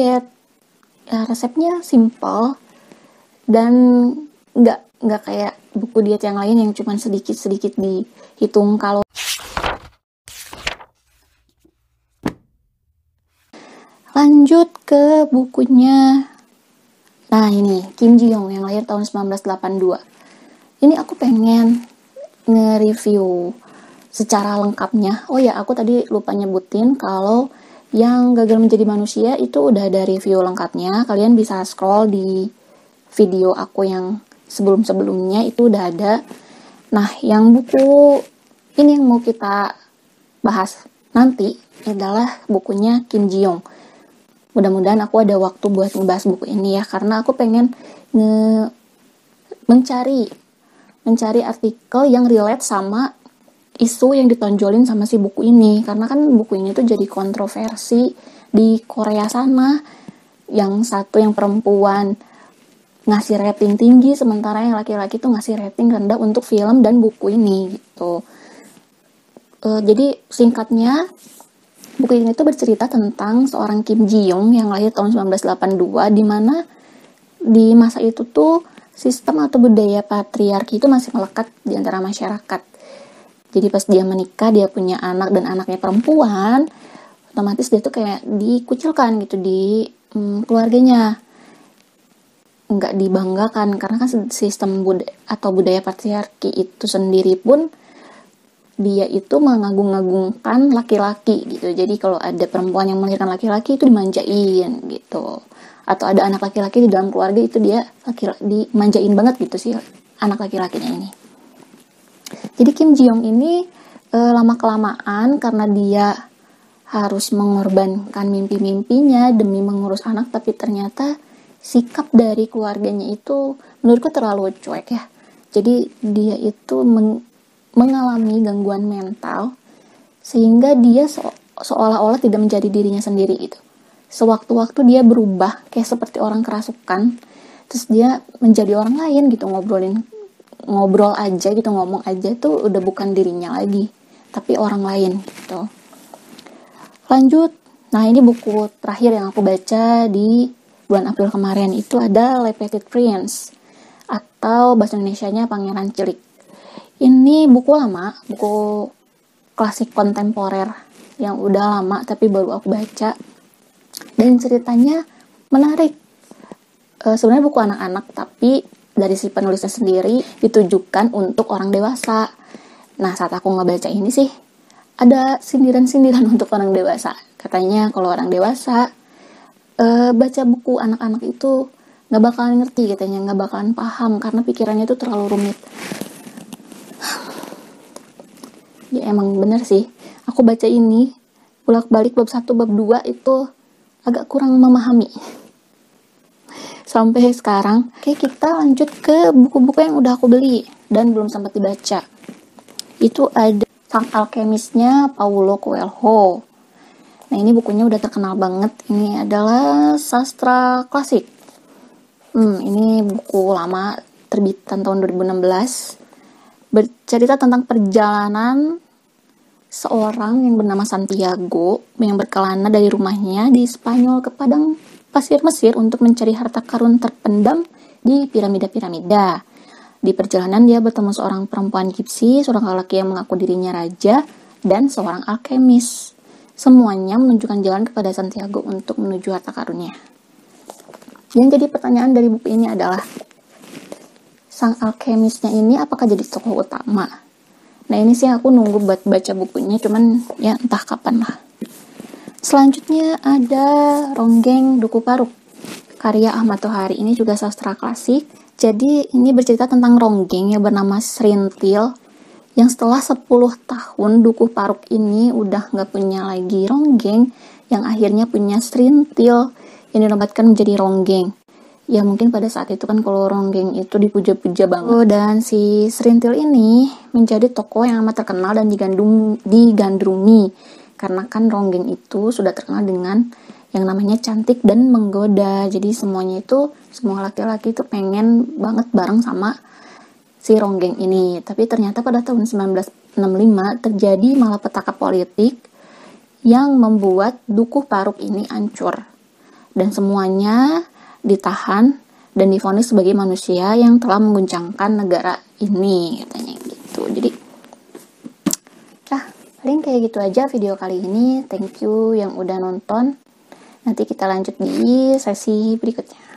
Ya, resepnya simple dan nggak kayak buku diet yang lain yang cuma sedikit-sedikit dihitung kalori. Lanjut ke bukunya. Nah ini, Kim Ji Young yang lahir tahun 1982. Ini aku pengen nge-review secara lengkapnya. Oh ya, aku tadi lupa nyebutin kalau yang Gagal Menjadi Manusia itu udah ada review lengkapnya. Kalian bisa scroll di video aku yang sebelum-sebelumnya itu udah ada. Nah, yang buku ini yang mau kita bahas nanti adalah bukunya Kim Ji Young. Mudah-mudahan aku ada waktu buat ngebahas buku ini ya, karena aku pengen mencari artikel yang relate sama isu yang ditonjolin sama si buku ini, karena kan buku ini tuh jadi kontroversi di Korea sana. Yang satu yang perempuan ngasih rating tinggi, sementara yang laki-laki tuh ngasih rating rendah untuk film dan buku ini gitu. Jadi singkatnya, buku ini tuh bercerita tentang seorang Kim Ji Young yang lahir tahun 1982, di mana di masa itu tuh sistem atau budaya patriarki itu masih melekat di antara masyarakat. Jadi pas dia menikah, dia punya anak dan anaknya perempuan, otomatis dia tuh kayak dikucilkan gitu di keluarganya. Nggak dibanggakan, karena kan sistem budaya patriarki itu sendiri pun dia itu mengagung-agungkan laki-laki gitu. Jadi kalau ada perempuan yang melahirkan laki-laki itu dimanjain gitu. Atau ada anak laki-laki di dalam keluarga itu dia dimanjain banget gitu sih anak laki-lakinya ini. Jadi Kim Ji Young ini lama-kelamaan karena dia harus mengorbankan mimpi-mimpinya demi mengurus anak, tapi ternyata sikap dari keluarganya itu menurutku terlalu cuek ya. Jadi dia itu mengalami gangguan mental sehingga dia seolah-olah tidak menjadi dirinya sendiri gitu. Sewaktu-waktu dia berubah kayak seperti orang kerasukan, terus dia menjadi orang lain gitu, ngobrol aja gitu, ngomong aja tuh udah bukan dirinya lagi, tapi orang lain gitu. Lanjut, nah ini buku terakhir yang aku baca di bulan April kemarin, itu ada Le Petit Prince atau bahasa Indonesianya Pangeran Cilik. Ini buku lama, buku klasik kontemporer yang udah lama tapi baru aku baca. Dan ceritanya menarik. Sebenarnya buku anak-anak, tapi dari si penulisnya sendiri ditujukan untuk orang dewasa. Nah, saat aku ngebaca ini sih, ada sindiran-sindiran untuk orang dewasa. Katanya kalau orang dewasa baca buku anak-anak itu nggak bakalan ngerti, katanya nggak bakalan paham karena pikirannya itu terlalu rumit. Ya emang bener sih, aku baca ini bolak-balik bab 1, bab 2 itu agak kurang memahami sampai sekarang. Oke, kita lanjut ke buku-buku yang udah aku beli dan belum sempat dibaca. Itu ada Sang Alkemisnya Paulo Coelho. Nah ini bukunya udah terkenal banget, ini adalah sastra klasik. Ini buku lama, terbitan tahun 2016. Bercerita tentang perjalanan seorang yang bernama Santiago yang berkelana dari rumahnya di Spanyol ke padang pasir Mesir untuk mencari harta karun terpendam di piramida-piramida. Di perjalanan dia bertemu seorang perempuan gipsi, seorang lelaki yang mengaku dirinya raja, dan seorang alkemis. Semuanya menunjukkan jalan kepada Santiago untuk menuju harta karunnya. Yang jadi pertanyaan dari buku ini adalah, sang alkemisnya ini apakah jadi tokoh utama? Nah ini sih aku nunggu buat baca bukunya, cuman ya entah kapan lah. Selanjutnya ada Ronggeng Duku Paruk, karya Ahmad Tohari. Ini juga sastra klasik. Jadi ini bercerita tentang Ronggeng yang bernama Serintil, yang setelah 10 tahun Duku Paruk ini udah gak punya lagi Ronggeng, yang akhirnya punya Serintil yang dinobatkan menjadi Ronggeng. Ya mungkin pada saat itu kan kalau Ronggeng itu dipuja-puja banget. Dan si Serintil ini menjadi tokoh yang amat terkenal dan digandrungi. Karena kan Ronggeng itu sudah terkenal dengan yang namanya cantik dan menggoda. Jadi semua laki-laki itu pengen banget bareng sama si Ronggeng ini. Tapi ternyata pada tahun 1965 terjadi malapetaka politik yang membuat Dukuh Paruk ini hancur. dan semuanya ditahan dan divonis sebagai manusia yang telah mengguncangkan negara ini, katanya gitu. Jadi paling kayak gitu aja video kali ini. Thank you yang udah nonton. Nanti kita lanjut di sesi berikutnya.